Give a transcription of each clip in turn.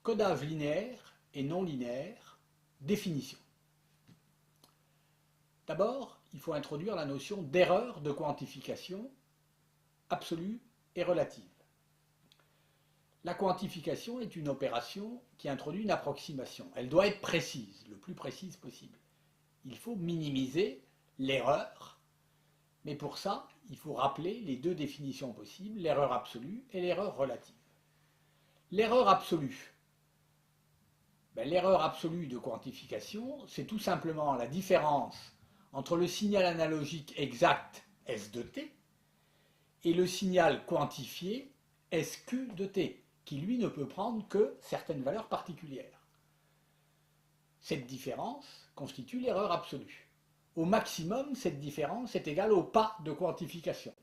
Codage linéaire et non linéaire, définition. D'abord, il faut introduire la notion d'erreur de quantification absolue et relative. La quantification est une opération qui introduit une approximation. Elle doit être précise, le plus précise possible. Il faut minimiser l'erreur, mais pour ça, il faut rappeler les deux définitions possibles, l'erreur absolue et l'erreur relative. L'erreur absolue. L'erreur absolue de quantification, c'est tout simplement la différence entre le signal analogique exact S de t et le signal quantifié SQ de t, qui lui ne peut prendre que certaines valeurs particulières. Cette différence constitue l'erreur absolue. Au maximum, cette différence est égale au pas de quantification.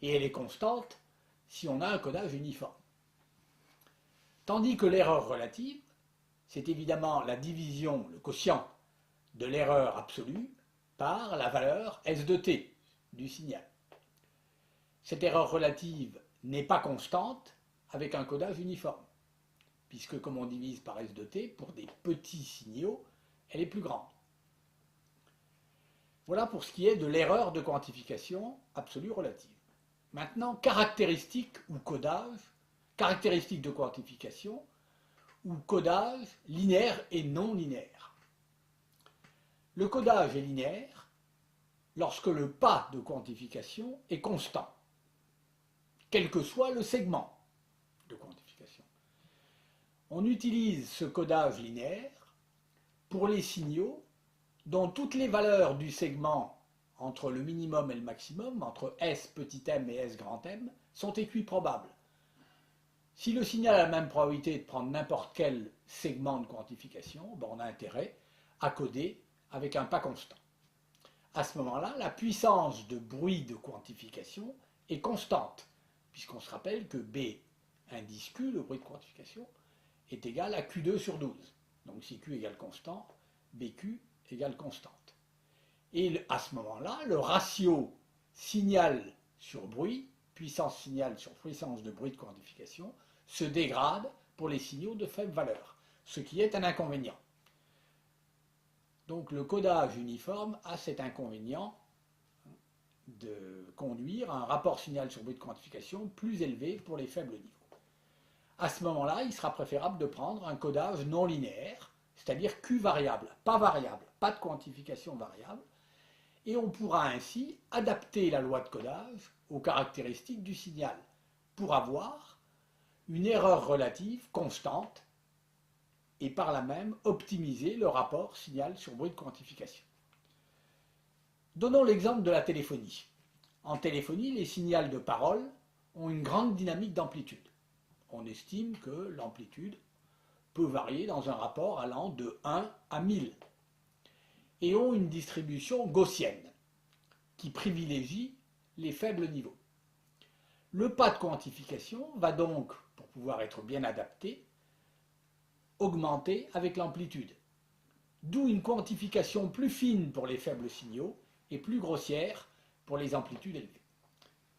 Et elle est constante si on a un codage uniforme. Tandis que l'erreur relative, c'est évidemment la division, le quotient de l'erreur absolue par la valeur S de t du signal. Cette erreur relative n'est pas constante avec un codage uniforme, puisque comme on divise par S de t, pour des petits signaux, elle est plus grande. Voilà pour ce qui est de l'erreur de quantification absolue relative. Maintenant, caractéristiques ou codage, caractéristiques de quantification ou codage linéaire et non linéaire. Le codage est linéaire lorsque le pas de quantification est constant, quel que soit le segment de quantification. On utilise ce codage linéaire pour les signaux dont toutes les valeurs du segment entre le minimum et le maximum, entre S petit m et S grand M, sont équiprobables. Si le signal a la même probabilité de prendre n'importe quel segment de quantification, on a intérêt à coder avec un pas constant. À ce moment-là, la puissance de bruit de quantification est constante, puisqu'on se rappelle que B indice Q, le bruit de quantification, est égal à Q2 sur 12. Donc si Q égale constant, BQ égale constante. Et à ce moment-là, le ratio signal sur bruit, puissance signal sur puissance de bruit de quantification, se dégrade pour les signaux de faible valeur, ce qui est un inconvénient. Donc le codage uniforme a cet inconvénient de conduire à un rapport signal sur bruit de quantification plus élevé pour les faibles niveaux. À ce moment-là, il sera préférable de prendre un codage non linéaire, c'est-à-dire Q variable, pas de quantification variable, et on pourra ainsi adapter la loi de codage aux caractéristiques du signal pour avoir une erreur relative constante et par là même optimiser le rapport signal sur bruit de quantification. Donnons l'exemple de la téléphonie. En téléphonie, les signaux de parole ont une grande dynamique d'amplitude. On estime que l'amplitude peut varier dans un rapport allant de 1 à 1000 et ont une distribution gaussienne qui privilégie les faibles niveaux. Le pas de quantification va donc, pour pouvoir être bien adapté, augmenter avec l'amplitude, d'où une quantification plus fine pour les faibles signaux et plus grossière pour les amplitudes élevées.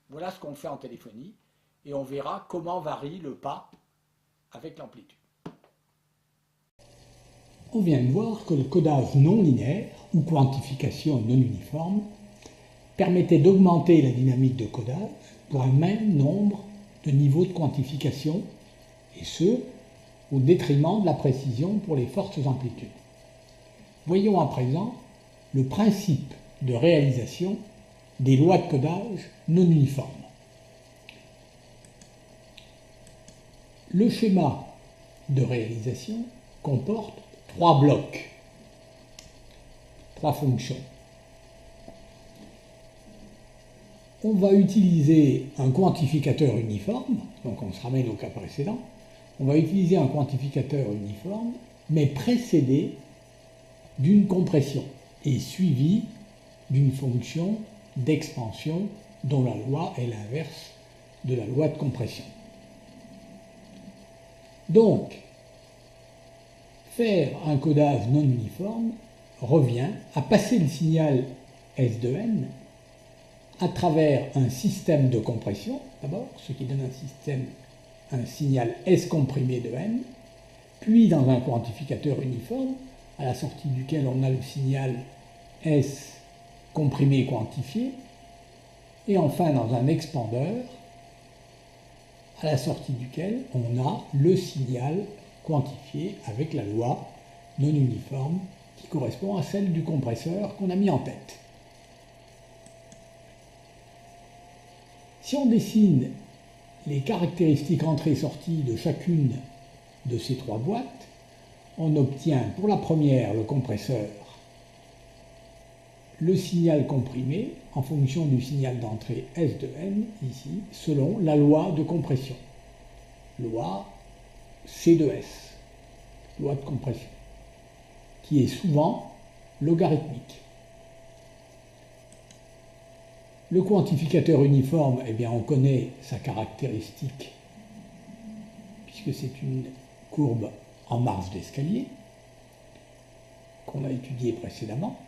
Voilà ce qu'on fait en téléphonie et on verra comment varie le pas avec l'amplitude. On vient de voir que le codage non linéaire ou quantification non uniforme permettait d'augmenter la dynamique de codage pour un même nombre de niveaux de quantification, et ce, au détriment de la précision pour les fortes amplitudes. Voyons à présent le principe de réalisation des lois de codage non uniformes. Le schéma de réalisation comporte trois blocs, trois fonctions. On va utiliser un quantificateur uniforme, donc on se ramène au cas précédent, on va utiliser un quantificateur uniforme, mais précédé d'une compression et suivi d'une fonction d'expansion dont la loi est l'inverse de la loi de compression. Donc, faire un codage non uniforme revient à passer le signal S de n à travers un système de compression, d'abord, ce qui donne un signal S comprimé de n, puis dans un quantificateur uniforme, à la sortie duquel on a le signal S comprimé quantifié, et enfin dans un expandeur, à la sortie duquel on a le signal quantifié avec la loi non uniforme qui correspond à celle du compresseur qu'on a mis en tête. Si on dessine les caractéristiques entrée-sortie de chacune de ces trois boîtes, on obtient pour la première, le compresseur, le signal comprimé en fonction du signal d'entrée S de n, ici, selon la loi de compression, loi C de S, loi de compression, qui est souvent logarithmique. Le quantificateur uniforme, eh bien, on connaît sa caractéristique, puisque c'est une courbe en marge d'escalier, qu'on a étudiée précédemment.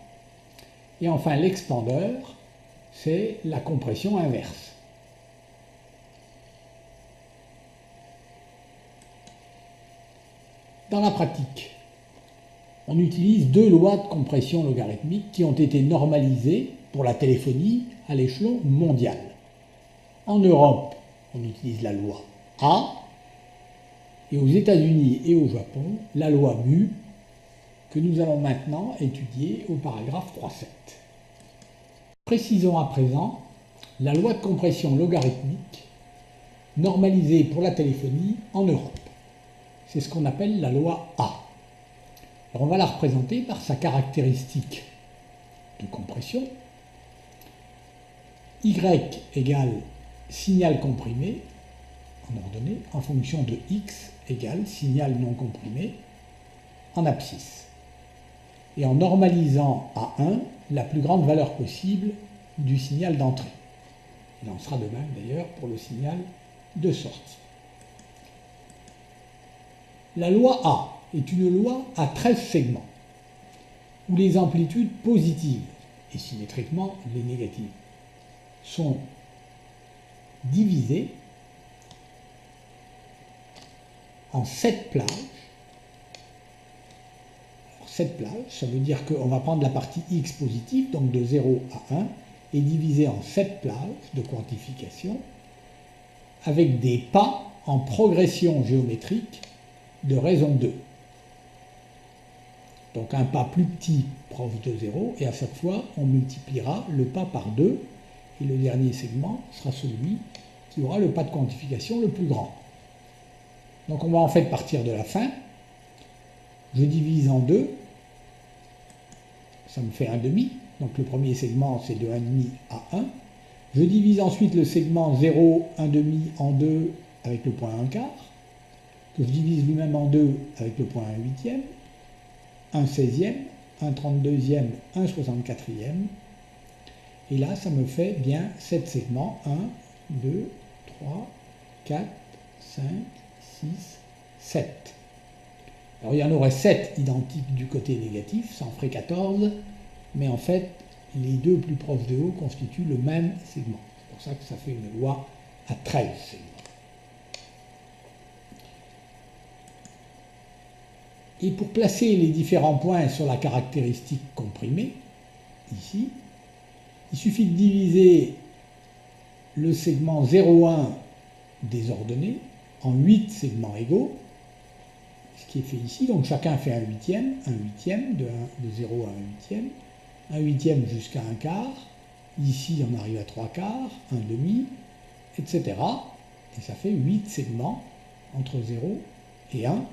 Et enfin, l'expandeur, c'est la compression inverse. Dans la pratique, on utilise deux lois de compression logarithmique qui ont été normalisées pour la téléphonie à l'échelon mondial. En Europe, on utilise la loi A, et aux États-Unis et au Japon, la loi mu, que nous allons maintenant étudier au paragraphe 3.7. Précisons à présent la loi de compression logarithmique normalisée pour la téléphonie en Europe. C'est ce qu'on appelle la loi A. Alors on va la représenter par sa caractéristique de compression. Y égale signal comprimé en ordonnée en fonction de X égale signal non comprimé en abscisse. Et en normalisant à 1 la plus grande valeur possible du signal d'entrée. Il en sera de même d'ailleurs pour le signal de sortie. La loi A est une loi à 13 segments, où les amplitudes positives et symétriquement les négatives sont divisées en 7 plages. Alors 7 plages, ça veut dire qu'on va prendre la partie x positive, donc de 0 à 1, et diviser en 7 plages de quantification avec des pas en progression géométrique de raison 2. Donc un pas plus petit proche de 0, et à chaque fois on multipliera le pas par 2, et le dernier segment sera celui qui aura le pas de quantification le plus grand. Donc on va en fait partir de la fin. Je divise en 2, ça me fait 1,5, donc le premier segment c'est de 1,5 à 1. Je divise ensuite le segment 0, 1,5 en 2 avec le point 1 quart, que je divise lui-même en 2 avec le point 1 huitième, 1 16e, 1 32e, 1 64e. Et là, ça me fait bien 7 segments. 1, 2, 3, 4, 5, 6, 7. Alors il y en aurait 7 identiques du côté négatif, ça en ferait 14, mais en fait, les deux plus proches de haut constituent le même segment. C'est pour ça que ça fait une loi à 13 segments. Et pour placer les différents points sur la caractéristique comprimée, ici, il suffit de diviser le segment 0,1 désordonné en 8 segments égaux, ce qui est fait ici. Donc chacun fait 1 huitième, de 0 à 1 huitième, 1 huitième jusqu'à 1 quart, ici on arrive à 3 quarts, 1 demi, etc. Et ça fait 8 segments entre 0 et 1.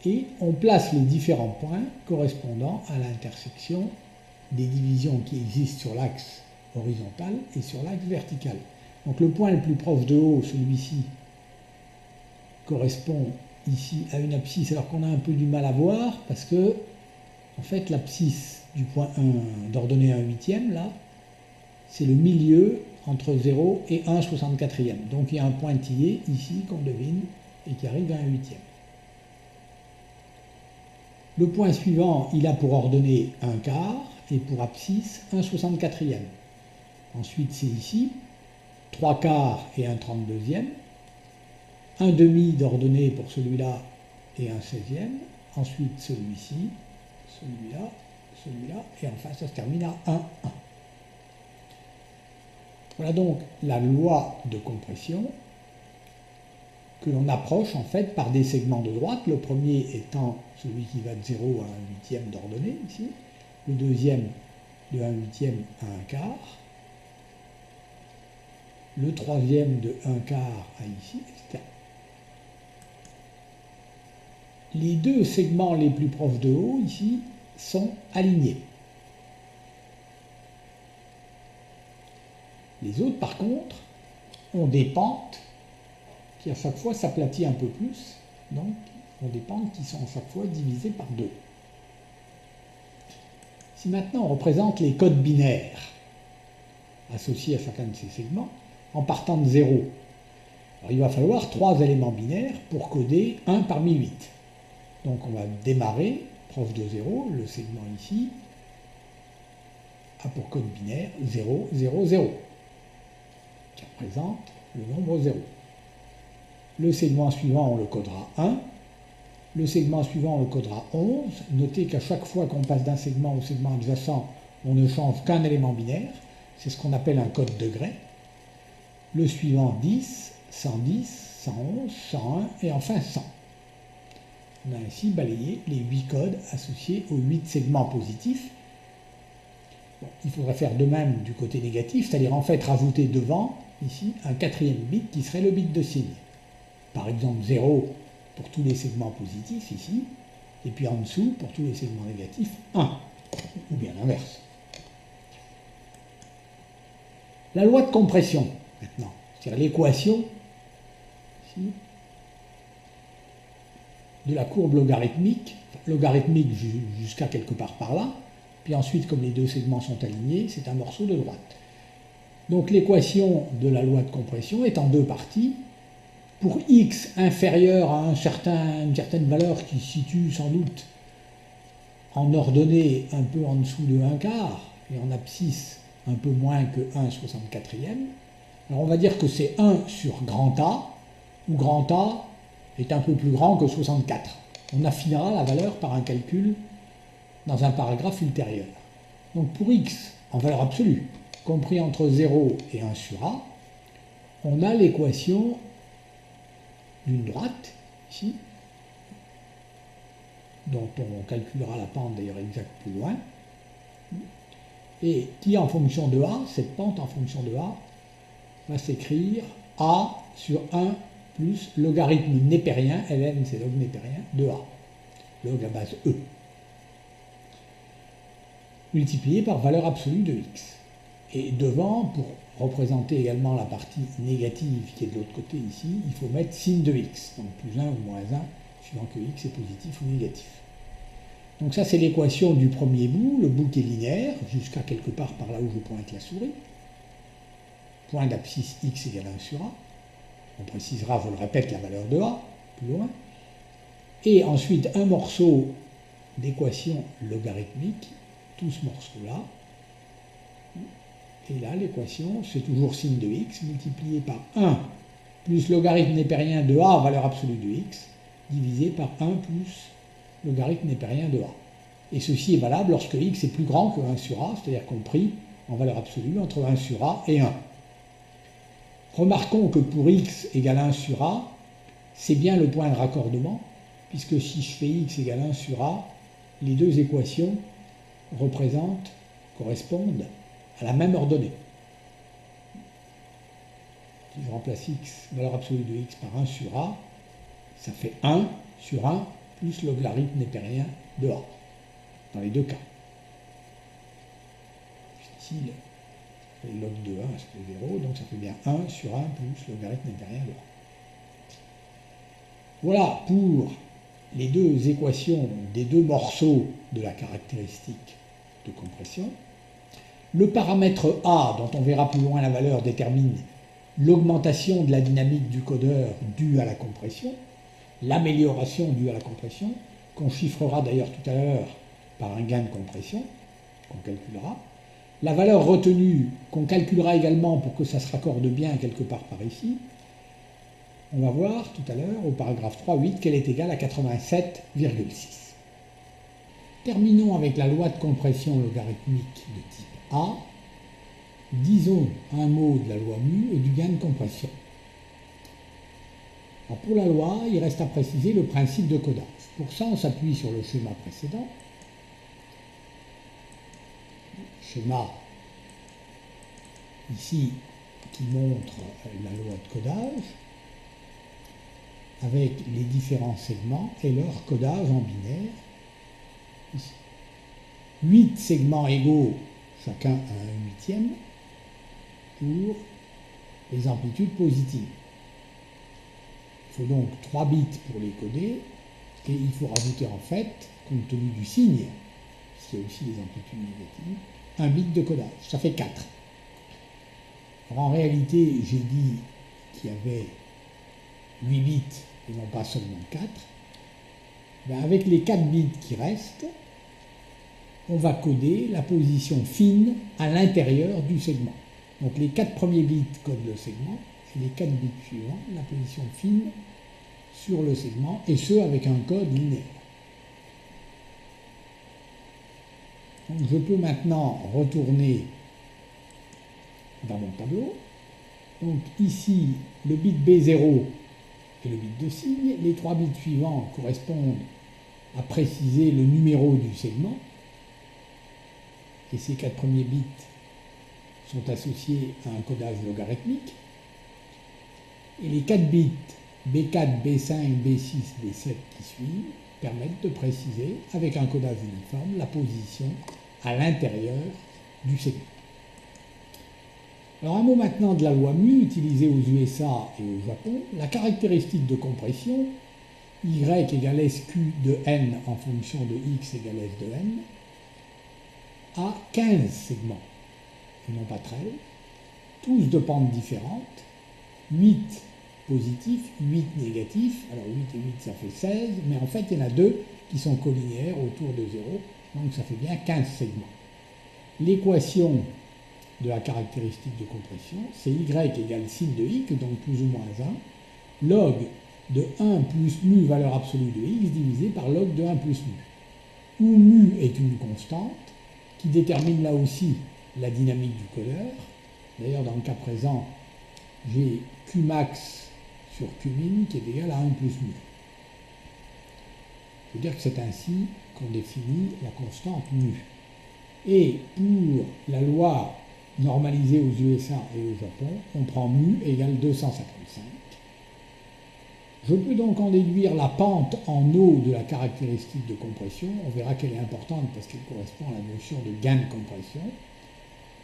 Et on place les différents points correspondant à l'intersection des divisions qui existent sur l'axe horizontal et sur l'axe vertical. Donc le point le plus proche de haut, celui-ci, correspond ici à une abscisse, alors qu'on a un peu du mal à voir, parce que, en fait, l'abscisse du point 1 d'ordonnée 1 huitième, là, c'est le milieu entre 0 et 1 64e. Donc il y a un pointillé ici qu'on devine et qui arrive à 1 huitième. Le point suivant, il a pour ordonnée 1 quart et pour abscisse 1 64e. Ensuite, c'est ici 3 quarts et 1 32e. 1 demi d'ordonnée pour celui-là et 1/16e. Ensuite celui-ci, celui-là, celui-là, et enfin ça se termine à 1, 1. Voilà donc la loi de compression que l'on approche en fait par des segments de droite, le premier étant celui qui va de 0 à 1/8 d'ordonnée ici, le deuxième de 1/8 à 1/4, le troisième de 1/4 à ici, etc. Les deux segments les plus proches de haut ici sont alignés. Les autres par contre ont des pentes qui à chaque fois s'aplatit un peu plus, donc ont des pentes qui sont à chaque fois divisées par 2. Si maintenant on représente les codes binaires associés à chacun de ces segments, en partant de 0, alors il va falloir 3 éléments binaires pour coder 1 parmi 8. Donc on va démarrer, proche de 0, le segment ici a pour code binaire 0, 0, 0, qui représente le nombre 0. Le segment suivant, on le codera 1. Le segment suivant, on le codera 11. Notez qu'à chaque fois qu'on passe d'un segment au segment adjacent, on ne change qu'un élément binaire. C'est ce qu'on appelle un code degré. Le suivant, 10, 110, 111, 101 et enfin 100. On a ainsi balayé les 8 codes associés aux 8 segments positifs. Bon, il faudrait faire de même du côté négatif, c'est-à-dire en fait rajouter devant, ici, un 4e bit qui serait le bit de signe. Par exemple 0 pour tous les segments positifs ici, et puis en dessous pour tous les segments négatifs 1, ou bien l'inverse. La loi de compression, maintenant, c'est-à-dire l'équation ici, de la courbe logarithmique jusqu'à quelque part par là, puis ensuite comme les deux segments sont alignés, c'est un morceau de droite. Donc l'équation de la loi de compression est en deux parties. Pour x inférieur à une certaine valeur qui se situe sans doute en ordonnée un peu en dessous de 1/4 et en abscisse un peu moins que 1/64e, alors on va dire que c'est 1 sur grand A, où grand A est un peu plus grand que 64. On affinera la valeur par un calcul dans un paragraphe ultérieur. Donc pour x en valeur absolue, compris entre 0 et 1 sur A, on a l'équation d'une droite, ici, dont on calculera la pente d'ailleurs exacte plus loin, et qui en fonction de A, cette pente en fonction de A, va s'écrire A sur 1 plus logarithme népérien, ln c'est log népérien, de A, log à base E, multiplié par valeur absolue de x. Et devant, pour représenter également la partie négative qui est de l'autre côté ici, il faut mettre signe de x, donc plus 1 ou moins 1, suivant que x est positif ou négatif. Donc ça c'est l'équation du premier bout, le bout qui est linéaire, jusqu'à quelque part par là où je pointe la souris. Point d'abscisse x égale 1 sur A. On précisera, je le répète, la valeur de A, plus loin. Et ensuite un morceau d'équation logarithmique, tout ce morceau-là. Et là, l'équation, c'est toujours signe de x multiplié par 1 plus logarithme népérien de A, valeur absolue de x, divisé par 1 plus logarithme népérien de A. Et ceci est valable lorsque x est plus grand que 1 sur A, c'est-à-dire compris en valeur absolue entre 1 sur A et 1. Remarquons que pour x égale 1 sur A, c'est bien le point de raccordement, puisque si je fais x égale 1 sur A, les deux équations correspondent à la même ordonnée. Si je remplace x, valeur absolue de x par 1 sur A, ça fait 1 sur 1 plus logarithme népérien de A, dans les deux cas. Ici, le log de 1, ça fait 0, donc ça fait bien 1 sur 1 plus logarithme népérien de A. Voilà pour les deux équations des deux morceaux de la caractéristique de compression. Le paramètre A, dont on verra plus loin la valeur, détermine l'augmentation de la dynamique du codeur due à la compression, l'amélioration due à la compression, qu'on chiffrera d'ailleurs tout à l'heure par un gain de compression, qu'on calculera. La valeur retenue, qu'on calculera également pour que ça se raccorde bien quelque part par ici. On va voir tout à l'heure, au paragraphe 3.8, qu'elle est égale à 87,6. Terminons avec la loi de compression logarithmique de type A. Disons un mot de la loi mu et du gain de compression. Alors pour la loi, il reste à préciser le principe de codage. Pour ça, on s'appuie sur le schéma précédent. Schéma ici qui montre la loi de codage avec les différents segments et leur codage en binaire. Ici. 8 segments égaux, chacun à 1/8 pour les amplitudes positives. Il faut donc 3 bits pour les coder et il faut rajouter en fait, compte tenu du signe, puisqu'il y a aussi les amplitudes négatives, un bit de codage. Ça fait 4. Alors en réalité, j'ai dit qu'il y avait 8 bits et non pas seulement 4. Ben avec les 4 bits qui restent, on va coder la position fine à l'intérieur du segment. Donc les 4 premiers bits codent le segment et les 4 bits suivants, la position fine sur le segment, et ce avec un code linéaire. Donc je peux maintenant retourner dans mon tableau. Donc ici, le bit B0 est le bit de signe. Les 3 bits suivants correspondent à préciser le numéro du segment. Et ces 4 premiers bits sont associés à un codage logarithmique. Et les 4 bits B4, B5, B6, B7 qui suivent permettent de préciser, avec un codage uniforme, la position à l'intérieur du segment. Alors un mot maintenant de la loi mu utilisée aux USA et au Japon. La caractéristique de compression, y égale SQ de n en fonction de x égale s de n, a 15 segments, et non pas 13, tous de pentes différentes, 8 positifs, 8 négatifs, alors 8 et 8 ça fait 16, mais en fait il y en a 2 qui sont collinéaires autour de 0, donc ça fait bien 15 segments. L'équation de la caractéristique de compression, c'est y égale sin de x, donc plus ou moins 1, log de 1 plus mu valeur absolue de x divisé par log de 1 plus mu, où mu est une constante qui détermine là aussi la dynamique du codeur. D'ailleurs, dans le cas présent, j'ai Qmax sur Qmin qui est égal à 1 plus mu. Je veux dire que c'est ainsi qu'on définit la constante mu. Et pour la loi normalisée aux USA et au Japon, on prend mu égale 255. Je peux donc en déduire la pente en eau de la caractéristique de compression. On verra qu'elle est importante parce qu'elle correspond à la notion de gain de compression.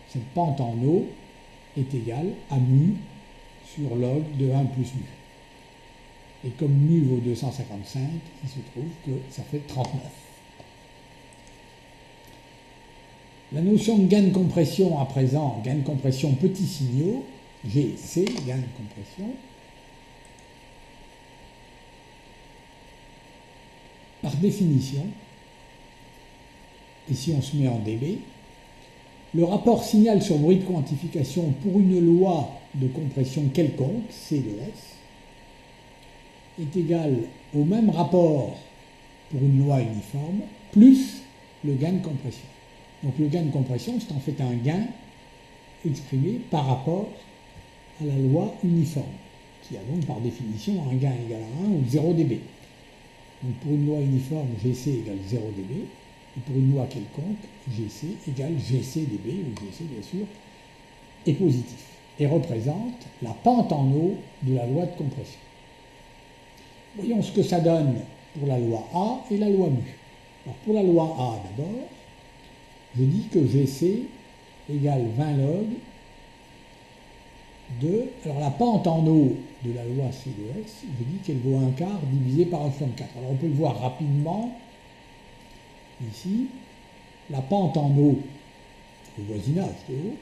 Cette pente en eau est égale à mu sur log de 1 plus mu. Et comme mu vaut 255, il se trouve que ça fait 39. La notion de gain de compression à présent, gain de compression petits signaux, GC, gain de compression, par définition, et si on se met en dB, le rapport signal sur bruit de quantification pour une loi de compression quelconque, C de S, est égal au même rapport pour une loi uniforme, plus le gain de compression. Donc le gain de compression, c'est en fait un gain exprimé par rapport à la loi uniforme, qui a donc par définition un gain égal à 1 ou 0 dB. Donc pour une loi uniforme, GC égale 0 dB, et pour une loi quelconque, GC égale GC dB, où GC bien sûr est positif, et représente la pente en eau de la loi de compression. Voyons ce que ça donne pour la loi A et la loi mu. Alors pour la loi A d'abord, je dis que GC égale 20 log de... Alors la pente en eau de la loi C de S, je dis qu'elle vaut 1/4 divisé par 1/4. Alors on peut le voir rapidement, ici, la pente en eau, le voisinage de eau,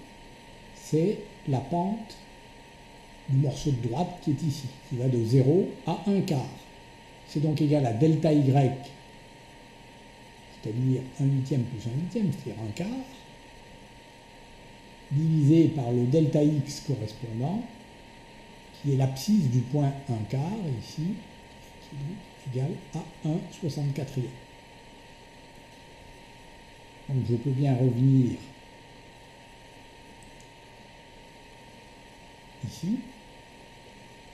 c'est la pente du morceau de droite qui est ici, qui va de 0 à 1/4. C'est donc égal à delta Y, c'est-à-dire 1/8 plus 1/8, c'est-à-dire 1/4, divisé par le delta X correspondant, qui est l'abscisse du point 1 quart, ici, qui est égal à 1/64. Donc je peux bien revenir ici,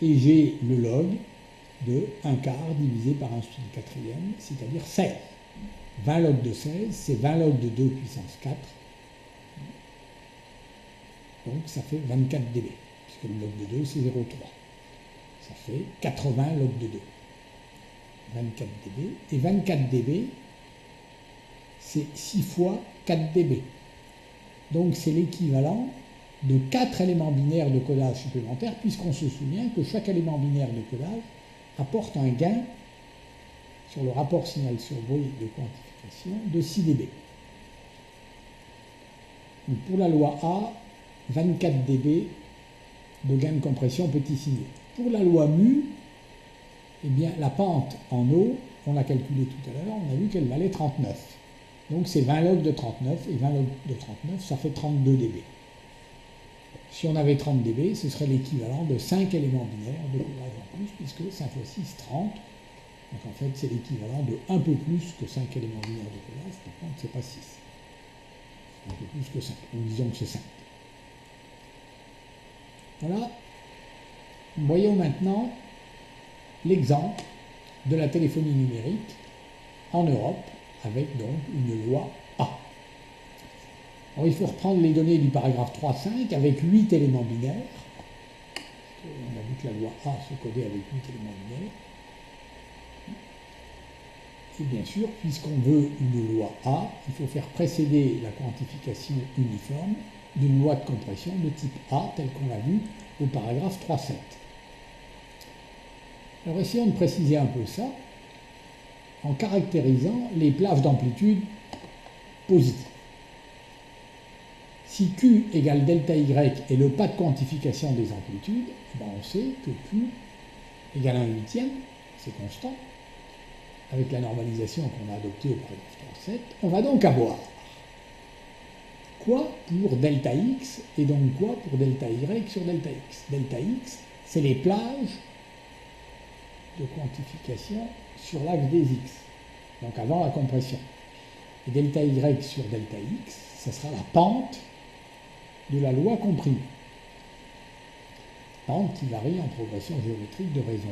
et j'ai le log de 1 quart divisé par 1/4, c'est-à-dire 16. 20 log de 16, c'est 20 log de 2 puissance 4. Donc ça fait 24 dB, puisque le log de 2 c'est 0,3. Ça fait 80 log de 2. 24 dB. Et 24 dB, c'est 6 fois 4 dB. Donc c'est l'équivalent de 4 éléments binaires de codage supplémentaires, puisqu'on se souvient que chaque élément binaire de codage apporte un gain sur le rapport signal sur bruit de quantification de 6 dB. Donc pour la loi A, 24 dB de gain de compression petit signé. Pour la loi mu, eh bien, la pente en eau, on l'a calculé tout à l'heure, on a vu qu'elle valait 39. Donc c'est 20 log de 39, et 20 log de 39, ça fait 32 dB. Si on avait 30 dB, ce serait l'équivalent de 5 éléments binaires de codage en plus, puisque 5 fois 6, 30. Donc en fait, c'est l'équivalent de un peu plus que 5 éléments binaires de codage, par contre, c'est pas 6. Un peu plus que 5. Donc disons que c'est 5. Voilà. Voyons maintenant l'exemple de la téléphonie numérique en Europe, avec donc une loi A. Alors il faut reprendre les données du paragraphe 3.5 avec 8 éléments binaires. On a vu que la loi A se codait avec 8 éléments binaires. Et bien sûr, puisqu'on veut une loi A, il faut faire précéder la quantification uniforme d'une loi de compression de type A, telle qu'on l'a vu au paragraphe 3.7. Alors essayons de préciser un peu ça en caractérisant les plages d'amplitude positives. Si Q égale delta Y est le pas de quantification des amplitudes, ben on sait que Q égale 1/8, c'est constant, avec la normalisation qu'on a adoptée au paragraphe 3.7. On va donc avoir quoi pour delta X et donc quoi pour delta Y sur delta X. Delta X, c'est les plages de quantification sur l'axe des X, donc avant la compression. Et delta Y sur delta X, ça sera la pente de la loi comprimée. Pente qui varie en progression géométrique de raison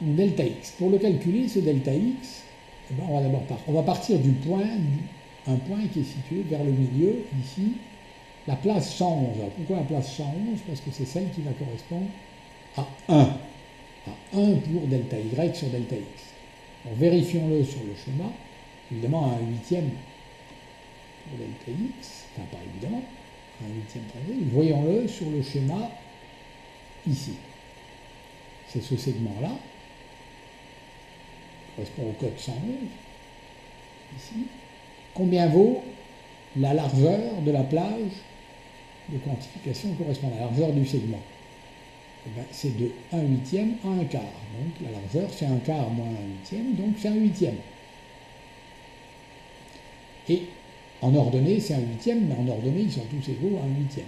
2. Donc delta X. Pour le calculer, ce delta X, eh ben, on va partir du point, un point qui est situé vers le milieu, ici, la place 111. Alors, pourquoi la place 111? Parce que c'est celle qui va correspondre à 1. À 1 pour delta Y sur delta X. Alors, vérifions-le sur le schéma. Évidemment, à 1/8 pour delta X, enfin pas évidemment, à 1/8 traité. Voyons-le sur le schéma ici. C'est ce segment-là, correspond au code 111, ici. Combien vaut la largeur de la plage de quantification correspondant à la largeur du segment? Eh ben, c'est de 1/8 à 1 quart. Donc la largeur, c'est 1 quart moins 1/8, donc c'est 1/8. Et en ordonnée, c'est 1/8, mais en ordonnée, ils sont tous égaux à 1/8.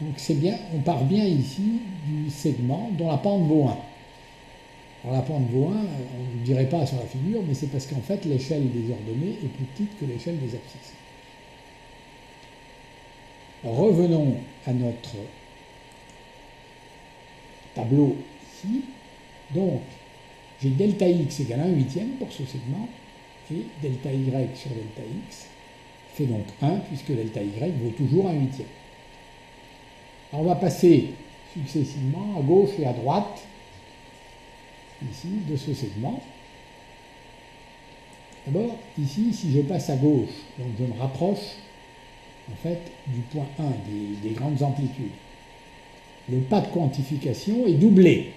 Donc c'est bien, on part bien ici du segment dont la pente vaut 1. Alors la pente vaut 1, on ne dirait pas sur la figure, mais c'est parce qu'en fait l'échelle des ordonnées est plus petite que l'échelle des abscisses. Alors, revenons à notre tableau ici. Donc j'ai delta X égale 1/8 pour ce segment, et delta Y sur delta X fait donc 1, puisque delta Y vaut toujours 1/8. Alors on va passer successivement à gauche et à droite, ici, de ce segment. D'abord, ici, si je passe à gauche, donc je me rapproche, en fait, du point 1, des grandes amplitudes. Le pas de quantification est doublé,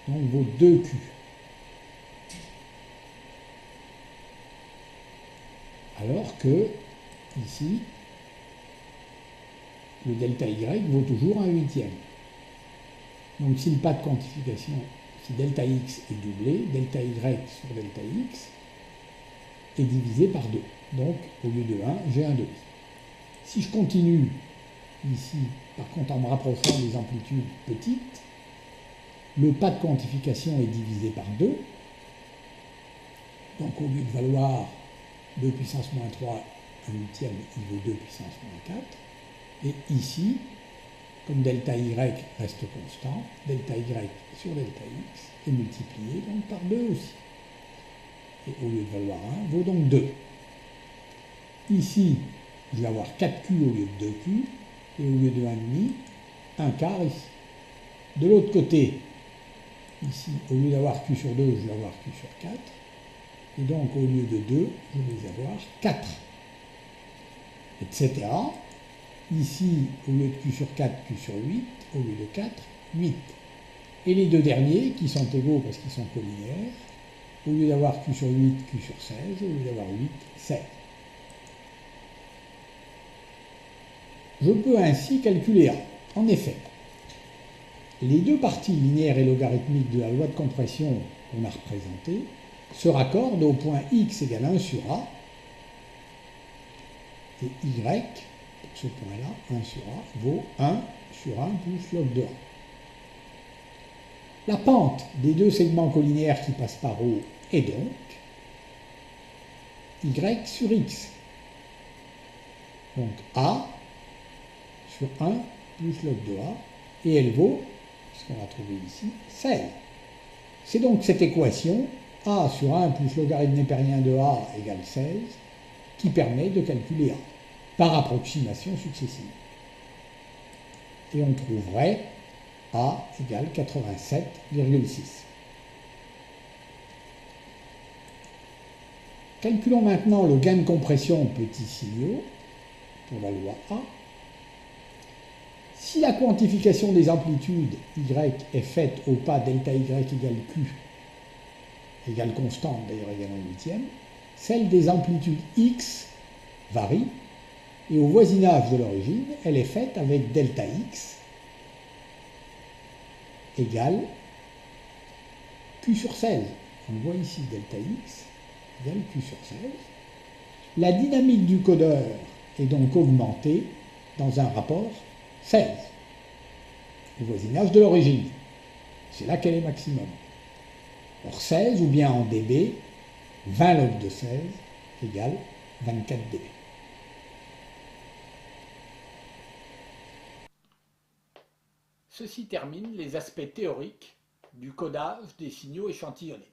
donc vaut 2Q. Alors que, ici, le delta Y vaut toujours 1/8. Donc si le pas de quantification, si delta X est doublé, delta Y sur delta X est divisé par 2. Donc au lieu de 1, j'ai un 2. Si je continue ici, par contre en me rapprochant des amplitudes petites, le pas de quantification est divisé par 2. Donc au lieu de valoir 2 puissance moins 3, 1/8, il vaut 2 puissance moins 4. Et ici, comme delta y reste constant, delta y sur delta x est multiplié donc par 2 aussi. Et au lieu de valoir 1, vaut donc 2. Ici, je vais avoir 4Q au lieu de 2Q, et au lieu de 1,5, 1 quart ici. De l'autre côté, ici, au lieu d'avoir Q sur 2, je vais avoir Q sur 4. Et donc, au lieu de 2, je vais avoir 4. Etc. Ici, au lieu de Q sur 4, Q sur 8. Au lieu de 4, 8. Et les deux derniers, qui sont égaux parce qu'ils sont collinéaires, au lieu d'avoir Q sur 8, Q sur 16. Au lieu d'avoir 8, 16. Je peux ainsi calculer A. En effet, les deux parties linéaires et logarithmiques de la loi de compression qu'on a représentée se raccordent au point x égale 1 sur A, et y, pour ce point-là, 1 sur A, vaut 1 sur 1 plus log de A. La pente des deux segments collinéaires qui passent par O est donc y sur x. Donc A sur 1 plus log de A, et elle vaut, puisqu'on l'a trouvé ici, 16. C'est donc cette équation, A sur 1 plus logarithme népérien de A égale 16, qui permet de calculer A, par approximation successive. Et on trouverait A égale 87,6. Calculons maintenant le gain de compression petits signaux pour la loi A. Si la quantification des amplitudes y est faite au pas delta y égale q, égale constante, d'ailleurs égale 1/8, celle des amplitudes x varie, et au voisinage de l'origine, elle est faite avec delta x égale q sur 16. On voit ici delta x égale q sur 16. La dynamique du codeur est donc augmentée dans un rapport 16, au voisinage de l'origine. C'est là qu'elle est maximum. Or 16, ou bien en dB, 20 log de 16 égale 24 dB. Ceci termine les aspects théoriques du codage des signaux échantillonnés.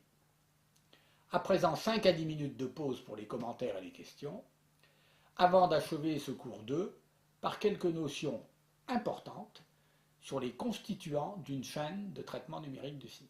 À présent, 5 à 10 minutes de pause pour les commentaires et les questions, avant d'achever ce cours 2 par quelques notions importantes sur les constituants d'une chaîne de traitement numérique de signaux.